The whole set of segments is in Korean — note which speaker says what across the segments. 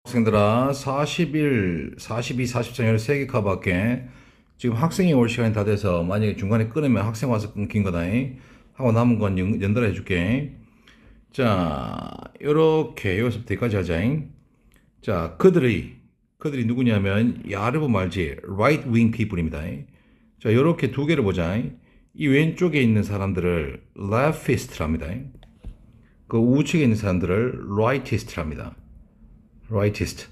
Speaker 1: 학생들아 41, 42, 43 이런 3개 카밖에 지금 학생이 올 시간이 다 돼서 만약에 중간에 끊으면 학생 와서 끊긴 거다 하고 남은 건 연달아 해줄게. 자, 요렇게 여기서부터 여기까지 하자. 자, 그들이 누구냐면 여러분 알지? right wing people입니다. 자, 요렇게 두 개를 보자. 이 왼쪽에 있는 사람들을 leftist랍니다. 그 우측에 있는 사람들을 rightist랍니다. rightist.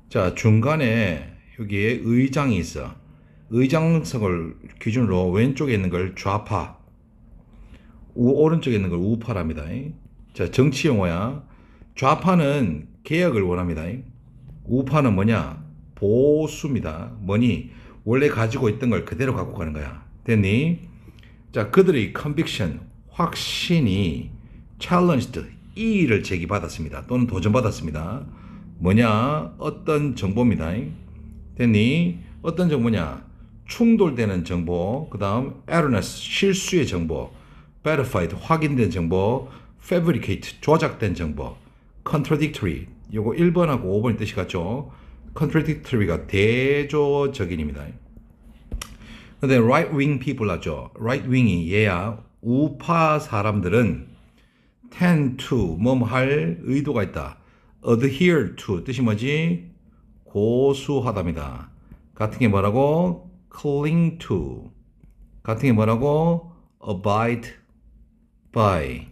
Speaker 1: 자, 중간에 여기에 의장이 있어. 의장석을 기준으로 왼쪽에 있는 걸 좌파, 오른쪽에 있는 걸 우파랍니다. 자, 정치 용어야. 좌파는 개혁을 원합니다. 우파는 뭐냐? 보수입니다. 뭐니? 원래 가지고 있던 걸 그대로 갖고 가는 거야. 됐니? 자, 그들의 conviction, 확신이 challenged, 이의를 제기받았습니다. 또는 도전받았습니다. 뭐냐? 어떤 정보입니다. 됐니? 어떤 정보냐? 충돌되는 정보, 그 다음 erroneous, 실수의 정보, verified, 확인된 정보, fabricate, 조작된 정보, contradictory, 요거 1번하고 5번의 뜻이 같죠? contradictory가 대조적인입니다. 근데 right wing people 하죠. right wing이 얘야. 우파 사람들은 tend to, 할 의도가 있다. adhere to, 뜻이 뭐지? 고수하답니다. 같은 게 뭐라고? cling to. 같은 게 뭐라고? abide by.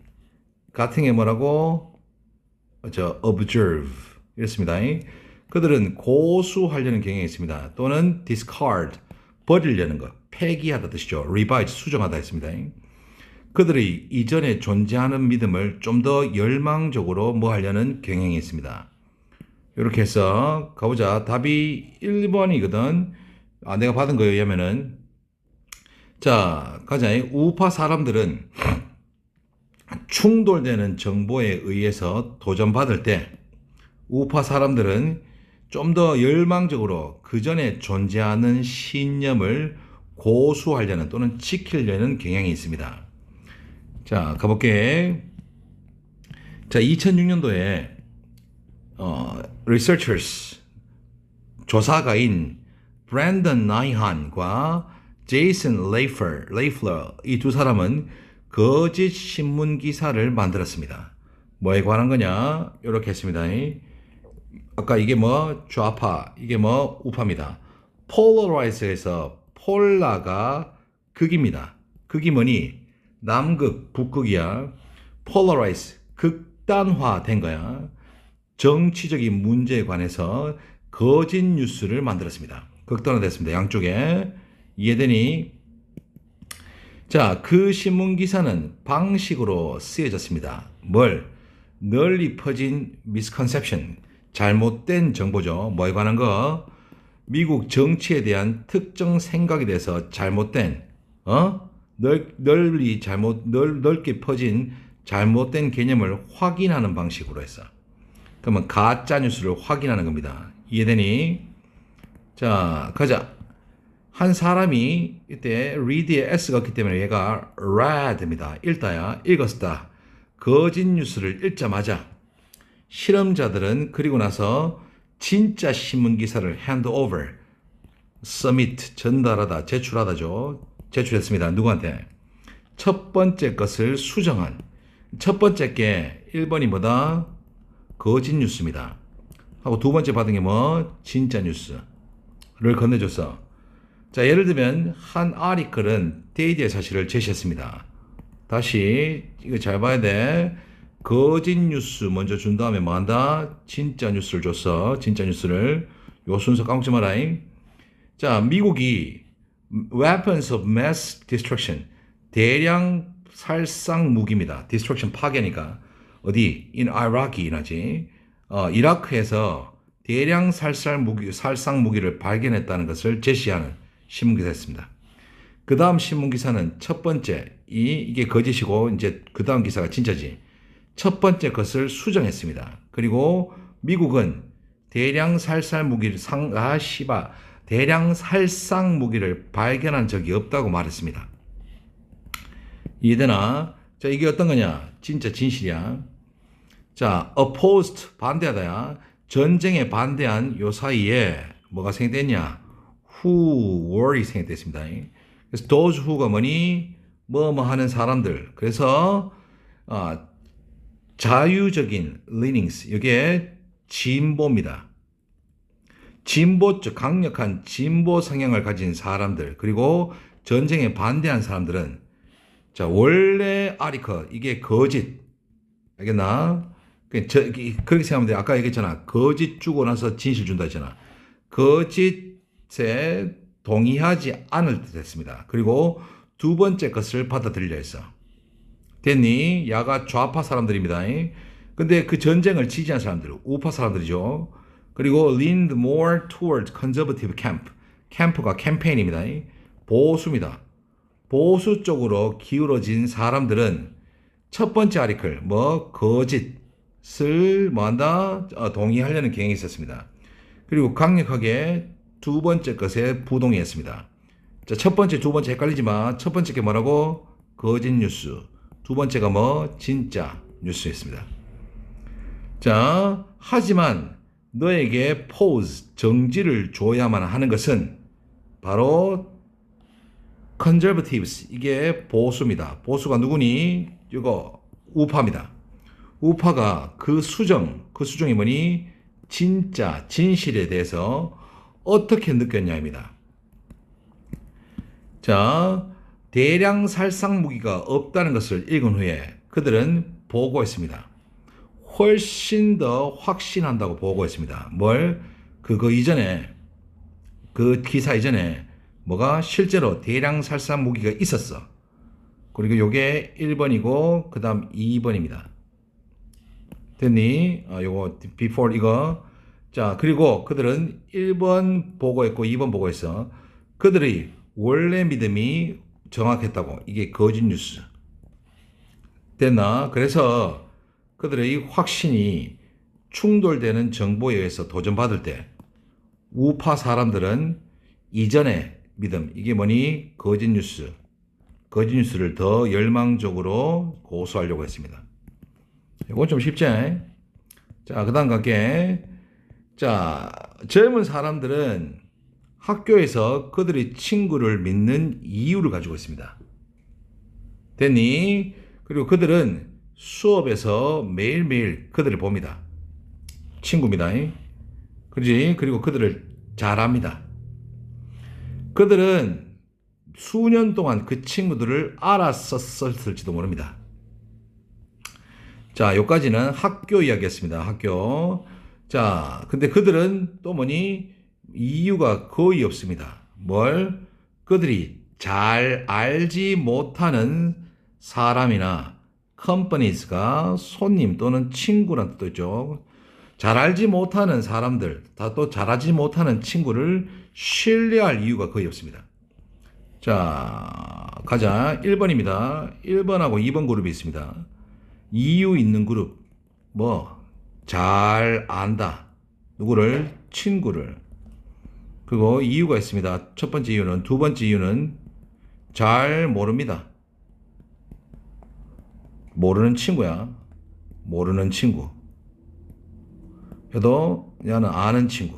Speaker 1: 같은 게 뭐라고? observe. 이렇습니다. 그들은 고수하려는 경향이 있습니다. 또는 discard, 버리려는 것, 폐기하다 뜻이죠. revise, 수정하다 했습니다. 그들이 이전에 존재하는 믿음을 좀 더 열망적으로 하려는 경향이 있습니다. 이렇게 해서 가보자. 답이 1번이거든. 내가 받은 거에 의하면은. 자, 가자. 우파 사람들은 충돌되는 정보에 의해서 도전받을 때 우파 사람들은 좀 더 열망적으로 그 전에 존재하는 신념을 고수하려는 또는 지키려는 경향이 있습니다. 자, 가볼게. 자, 2006년도에 researchers, 조사가인 브랜던 나이한과 제이슨 레이플러 이 두 사람은 거짓 신문 기사를 만들었습니다. 뭐에 관한 거냐? 이렇게 했습니다. 아까 이게 좌파, 이게 우파입니다. polarize에서 폴라가 극입니다. 극이 뭐니? 남극, 북극이야. polarize, 극단화된 거야. 정치적인 문제에 관해서 거짓 뉴스를 만들었습니다. 극단화됐습니다. 양쪽에. 이해되니? 자, 그 신문 기사는 방식으로 쓰여졌습니다. 널리 퍼진 misconception, 잘못된 정보죠. 뭐에 관한 거? 미국 정치에 대한 특정 생각에 대해서 잘못된, 넓게 퍼진 잘못된 개념을 확인하는 방식으로 했어. 그러면 가짜 뉴스를 확인하는 겁니다. 이해되니? 자, 가자. 한 사람이 이때 read에 s가 없기 때문에 얘가 read입니다. 읽다야, 읽었다. 거짓 뉴스를 읽자마자 실험자들은 그리고 나서 진짜 신문 기사를 hand over, submit, 전달하다, 제출하다죠. 제출했습니다. 누구한테? 첫 번째 것을 수정한. 첫 번째 게 1번이 뭐다? 거짓 뉴스입니다. 하고 두 번째 받은 게 진짜 뉴스를 건네줬어. 자, 예를 들면 한 아리클은 데이터의 사실을 제시했습니다. 다시 이거 잘 봐야 돼. 거짓 뉴스 먼저 준 다음에 한다? 진짜 뉴스를 줬어. 진짜 뉴스를. 요 순서 까먹지 마라. 자, 미국이 weapons of mass destruction, 대량 살상 무기입니다. destruction 파괴니까. 어디? in Iraq이라지. 이라크에서 대량 살상 무기를 발견했다는 것을 제시하는 신문기사였습니다. 그 다음 신문기사는 첫 번째, 이게 거짓이고, 이제 그 다음 기사가 진짜지. 첫 번째 것을 수정했습니다. 그리고 미국은 대량 살상 무기를 발견한 적이 없다고 말했습니다. 이해되나? 자, 이게 어떤 거냐? 진짜 진실이야. 자, opposed, 반대하다야. 전쟁에 반대한 요 사이에 뭐가 생겼냐? who were이 생겼습니다. 그래서 those who가 뭐니? 뭐뭐 하는 사람들. 그래서 자유적인 leanings, 이게 진보입니다. 진보적, 강력한 진보 성향을 가진 사람들, 그리고 전쟁에 반대한 사람들은, 자, 원래 아리커, 이게 거짓. 알겠나? 그렇게 생각하면 돼. 아까 얘기했잖아. 거짓 주고 나서 진실 준다 했잖아. 거짓에 동의하지 않을 듯 했습니다. 그리고 두 번째 것을 받아들이려 했어. 됐니? 야가 좌파 사람들입니다. 근데 그 전쟁을 지지한 사람들, 우파 사람들이죠. 그리고 leaned more toward conservative camp. 캠프가 캠페인입니다. 보수입니다. 보수 쪽으로 기울어진 사람들은 첫 번째 아리클, 거짓을 뭐한다? 동의하려는 경향이 있었습니다. 그리고 강력하게 두 번째 것에 부동의했습니다. 자, 첫 번째, 두 번째 헷갈리지 마. 첫 번째 게 뭐라고? 거짓 뉴스. 두 번째가 진짜 뉴스였습니다. 자, 하지만 너에게 pause, 정지를 줘야만 하는 것은 바로 conservatives, 이게 보수입니다. 보수가 누구니? 이거 우파입니다. 우파가 그 수정이 뭐니? 진짜, 진실에 대해서 어떻게 느꼈냐입니다. 자, 대량 살상 무기가 없다는 것을 읽은 후에 그들은 보고했습니다. 훨씬 더 확신한다고 보고했습니다. 그거 이전에, 그 기사 이전에 뭐가 실제로 대량 살상 무기가 있었어. 그리고 요게 1번이고 그 다음 2번입니다. 됐니? 요거 before 이거. 자, 그리고 그들은 1번 보고했고 2번 보고했어. 그들의 원래 믿음이 정확했다고. 이게 거짓 뉴스. 됐나? 그래서 그들의 확신이 충돌되는 정보에 의해서 도전받을 때 우파 사람들은 이전의 믿음, 이게 뭐니? 거짓 뉴스를 더 열망적으로 고수하려고 했습니다. 이건 좀 쉽지? 자, 그 다음 갈게. 자, 젊은 사람들은 학교에서 그들의 친구를 믿는 이유를 가지고 있습니다. 됐니? 그리고 그들은 수업에서 매일매일 그들을 봅니다. 친구입니다. 그렇지? 그리고 그들을 잘 압니다. 그들은 수년 동안 그 친구들을 알았었을지도 모릅니다. 자, 여기까지는 학교 이야기였습니다. 학교. 자, 근데 그들은 또 뭐니? 이유가 거의 없습니다. 그들이 잘 알지 못하는 사람이나 companies가 손님 또는 친구란 뜻도 있죠. 잘 알지 못하는 사람들, 또 잘 알지 못하는 친구를 신뢰할 이유가 거의 없습니다. 자, 가자. 1번입니다. 1번하고 2번 그룹이 있습니다. 이유 있는 그룹. 잘 안다. 누구를? 친구를. 그리고 이유가 있습니다. 첫 번째 이유는, 두 번째 이유는 잘 모릅니다. 모르는 친구야. 모르는 친구. 그래도 얘는 아는 친구.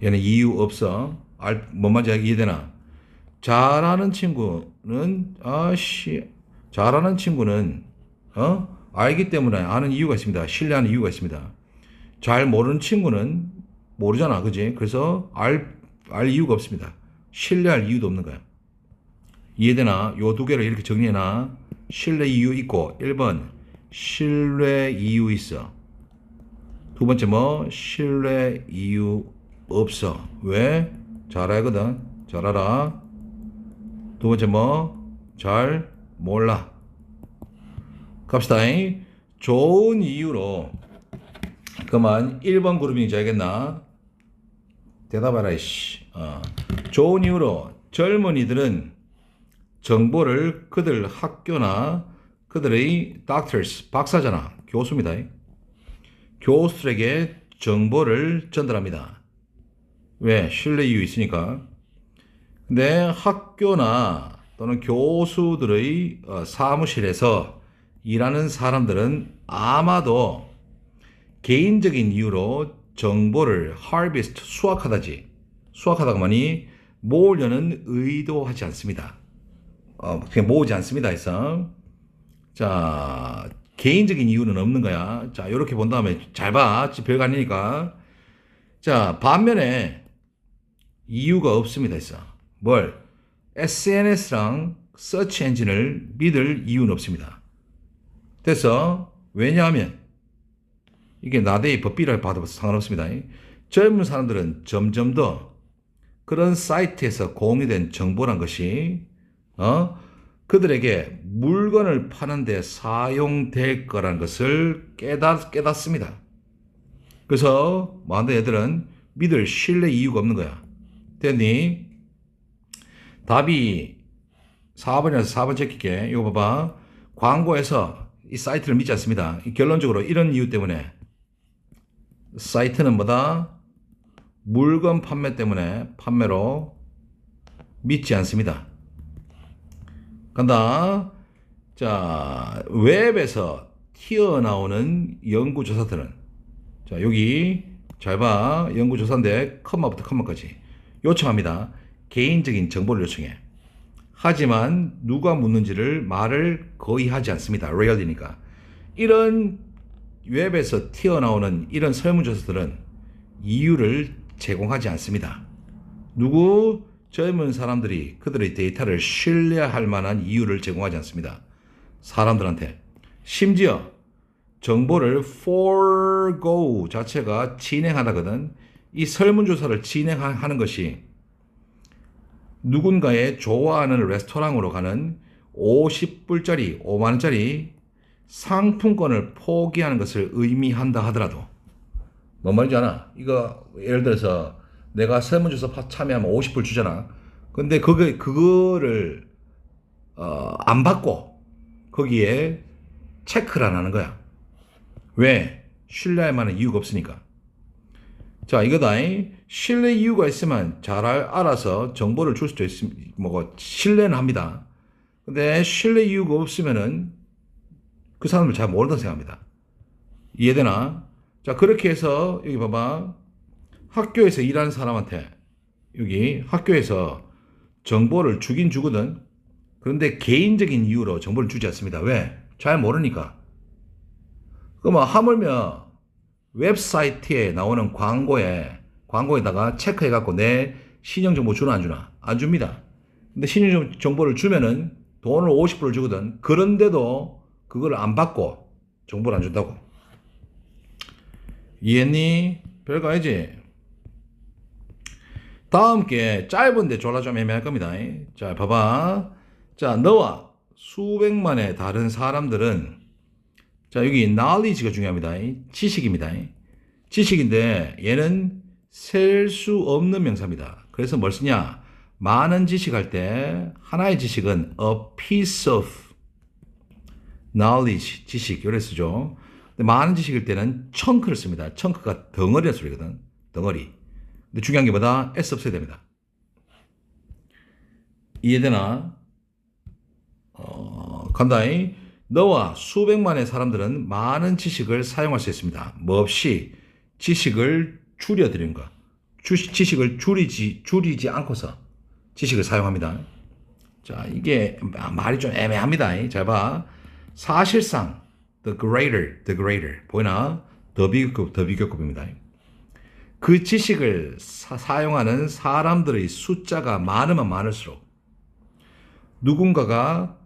Speaker 1: 얘는 이유 없어. 뭔 말인지 이해되나? 잘하는 친구는 잘하는 친구는 알기 때문에 아는 이유가 있습니다. 신뢰하는 이유가 있습니다. 잘 모르는 친구는 모르잖아, 그지? 그래서 알 이유가 없습니다. 신뢰할 이유도 없는 거야. 이해되나? 요 두 개를 이렇게 정리해놔. 신뢰 이유 있고 1번 신뢰 이유 있어. 두 번째 신뢰 이유 없어. 왜? 잘 알거든. 잘 알아. 두 번째 잘 몰라. 갑시다. 좋은 이유로. 그만 1번 그룹인지 알겠나? 대답하라 이씨. 좋은 이유로 젊은이들은 정보를 그들 학교나 그들의 doctors, 박사잖아. 교수입니다. 교수들에게 정보를 전달합니다. 왜? 신뢰 이유 있으니까. 근데 학교나 또는 교수들의 사무실에서 일하는 사람들은 아마도 개인적인 이유로 정보를 harvest, 수확하다지. 수확하다가 많이 모으려는 의도하지 않습니다. 그냥 모으지 않습니다. 해서. 자, 개인적인 이유는 없는 거야. 자, 이렇게 본 다음에 잘 봐. 별거 아니니까. 자, 반면에 이유가 없습니다. 했어. 뭘? SNS랑 서치 엔진을 믿을 이유는 없습니다. 그래서 왜냐하면 이게 나대의 법비를 받아봐서 상관없습니다. 젊은 사람들은 점점 더 그런 사이트에서 공유된 정보란 것이 그들에게 물건을 파는데 사용될 거라는 것을 깨닫습니다. 그래서 많은 애들은 믿을 신뢰 이유가 없는 거야. 됐니? 답이 4번이라서 4번 제낄게. 이거 봐봐. 광고에서 이 사이트를 믿지 않습니다. 결론적으로 이런 이유 때문에 사이트는 뭐다? 물건 판매 때문에 판매로 믿지 않습니다. 간다. 자, 웹에서 튀어나오는 연구조사들은 자, 여기 잘 봐. 연구조사인데 컴마부터 컴마까지 요청합니다. 개인적인 정보를 요청해. 하지만 누가 묻는지를 말을 거의 하지 않습니다. 레얼이니까. 이런 웹에서 튀어나오는 이런 설문조사들은 이유를 제공하지 않습니다. 누구? 젊은 사람들이 그들의 데이터를 신뢰할 만한 이유를 제공하지 않습니다. 사람들한테. 심지어 정보를 forego 자체가 진행하다거든. 이 설문조사를 진행하는 것이 누군가의 좋아하는 레스토랑으로 가는 50불짜리, 5만원짜리 상품권을 포기하는 것을 의미한다 하더라도 뭔 말인지 아나? 이거 예를 들어서 내가 설문조사 참여하면 50불 주잖아. 근데 그거를 안 받고 거기에 체크를 안 하는 거야. 왜? 신뢰할 만한 이유가 없으니까. 자, 이거다. 신뢰 이유가 있으면 잘 알아서 정보를 줄 수도 있습니다. 신뢰는 합니다. 근데 신뢰 이유가 없으면은 그 사람을 잘 모른다고 생각합니다. 이해되나? 자, 그렇게 해서 여기 봐봐. 학교에서 일하는 사람한테 여기 학교에서 정보를 주긴 주거든. 그런데 개인적인 이유로 정보를 주지 않습니다. 왜? 잘 모르니까. 그러면 하물며 웹사이트에 나오는 광고에다가 체크해갖고 내 신용정보 주나 안 주나? 안 줍니다. 근데 신용정보를 주면은 돈을 50불을 주거든. 그런데도 그걸 안 받고 정보를 안 준다고. 이해했니? 별거 아니지? 다음 게 짧은데 졸라 좀 애매할 겁니다. 자, 봐봐. 자, 너와 수백만의 다른 사람들은 자, 여기 knowledge가 중요합니다. 지식입니다. 지식인데 얘는 셀 수 없는 명사입니다. 그래서 뭘 쓰냐? 많은 지식할 때 하나의 지식은 a piece of knowledge, 지식 이렇게 쓰죠. 근데 많은 지식일 때는 chun크를 씁니다. chun크가 덩어리라는 소리거든. 덩어리. 근데 중요한 게 뭐다? S 없어야 됩니다. 이해되나? 간다잉. 너와 수백만의 사람들은 많은 지식을 사용할 수 있습니다. 뭐 없이 지식을 줄여드리는 거. 지식을 줄이지 않고서 지식을 사용합니다. 자, 이게 말이 좀 애매합니다. 잘 봐. 사실상 the greater 보이나? 더 비교급입니다. 그 지식을 사용하는 사람들의 숫자가 많으면 많을수록 누군가가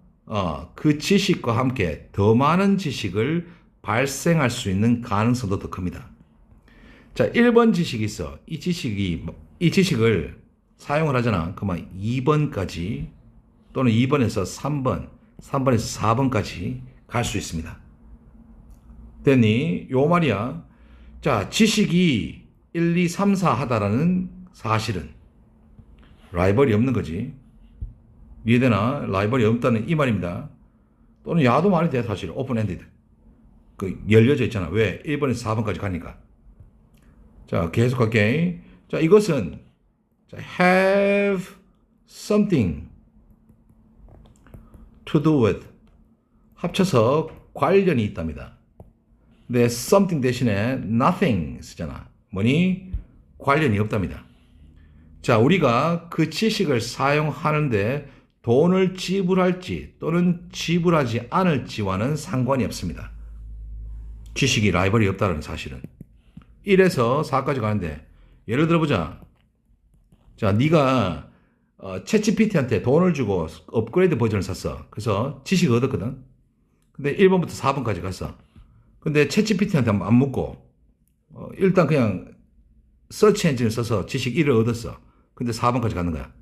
Speaker 1: 그 지식과 함께 더 많은 지식을 발생할 수 있는 가능성도 더 큽니다. 자, 1번 지식이 있어. 이 지식을 사용을 하잖아. 그러면 2번까지 또는 2번에서 3번, 3번에서 4번까지 갈 수 있습니다. 됐니? 요 말이야. 자, 지식이 1, 2, 3, 4 하다라는 사실은 라이벌이 없는 거지. 이해되나? 라이벌이 없다는 이 말입니다. 또는 야도 말이 돼, 사실. 오픈엔디드. 열려져 있잖아. 왜? 1번에서 4번까지 가니까. 자, 계속 할게. 자, 이것은 have something to do with 합쳐서 관련이 있답니다. 근데 something 대신에 nothing 쓰잖아. 뭐니? 관련이 없답니다. 자, 우리가 그 지식을 사용하는데 돈을 지불할지 또는 지불하지 않을지와는 상관이 없습니다. 지식이 라이벌이 없다는 사실은. 1에서 4까지 가는데 예를 들어보자. 자, 네가 챗GPT한테 돈을 주고 업그레이드 버전을 샀어. 그래서 지식을 얻었거든. 근데 1번부터 4번까지 갔어. 근데 챗GPT한테 안 묻고 일단 그냥 서치 엔진을 써서 지식 1을 얻었어. 근데 4번까지 가는 거야.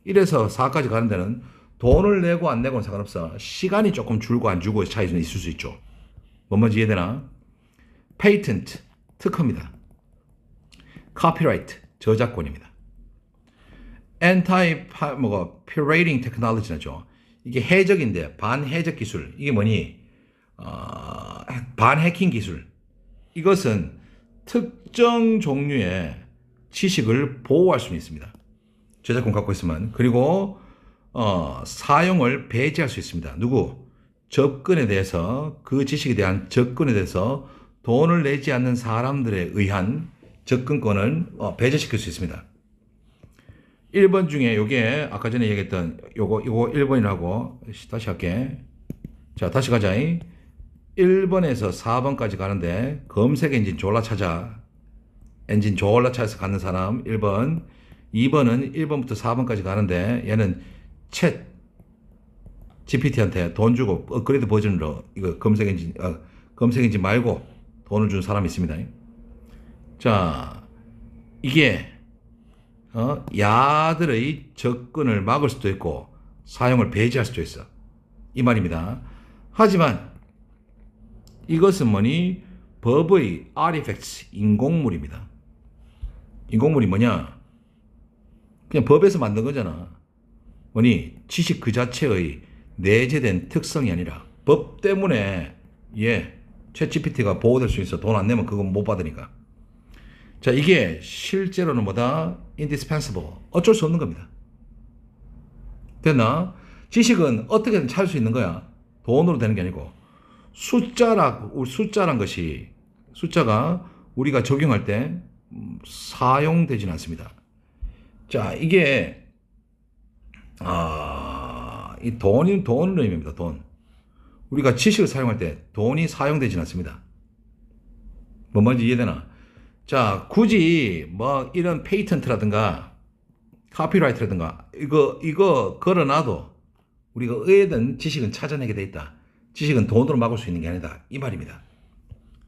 Speaker 1: 1에서 4까지 가는 데는 돈을 내고 안 내고는 상관없어. 시간이 조금 줄고 안 줄고의 차이는 있을 수 있죠. 뭔 말인지 이해되나? 페이턴트, 특허입니다. 카피라이트, 저작권입니다. Anti-pirating technology죠. 이게 해적인데 반해적 기술. 이게 뭐니? 반해킹 기술. 이것은 특정 종류의 지식을 보호할 수는 있습니다. 저작권 갖고 있으면. 그리고 사용을 배제할 수 있습니다. 누구? 접근에 대해서, 그 지식에 대한 접근에 대해서 돈을 내지 않는 사람들에 의한 접근권을 배제시킬 수 있습니다. 1번 중에 요게 아까 전에 얘기했던 요거 1번이라고 다시 할게. 자, 다시 가자. 1번에서 4번까지 가는데 검색 엔진 졸라 찾아. 엔진 졸라 찾아서 가는 사람 1번. 2번은 1번부터 4번까지 가는데 얘는 챗 GPT한테 돈 주고 업그레이드 버전으로 이거 검색 엔진 말고 돈을 준 사람이 있습니다. 자, 이게 야들의 접근을 막을 수도 있고 사용을 배제할 수도 있어. 이 말입니다. 하지만 이것은 뭐니? 법의 artifacts, 인공물입니다. 인공물이 뭐냐? 그냥 법에서 만든 거잖아. 뭐니? 지식 그 자체의 내재된 특성이 아니라 법 때문에 챗GPT가 보호될 수 있어. 돈 안 내면 그건 못 받으니까. 자, 이게 실제로는 뭐다? indispensable. 어쩔 수 없는 겁니다. 됐나? 지식은 어떻게든 찾을 수 있는 거야. 돈으로 되는 게 아니고. 숫자란 것이, 숫자가 우리가 적용할 때 사용되지는 않습니다. 자, 이게, 이 돈을 의미합니다. 돈. 우리가 지식을 사용할 때 돈이 사용되지는 않습니다. 뭔 말인지 이해되나? 자, 굳이 뭐 이런 페이턴트라든가 카피라이트라든가 이거 걸어놔도 우리가 의외든 지식은 찾아내게 돼 있다. 지식은 돈으로 막을 수 있는 게 아니다. 이 말입니다.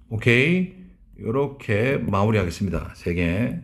Speaker 1: 오케이? 이렇게 마무리하겠습니다. 3개.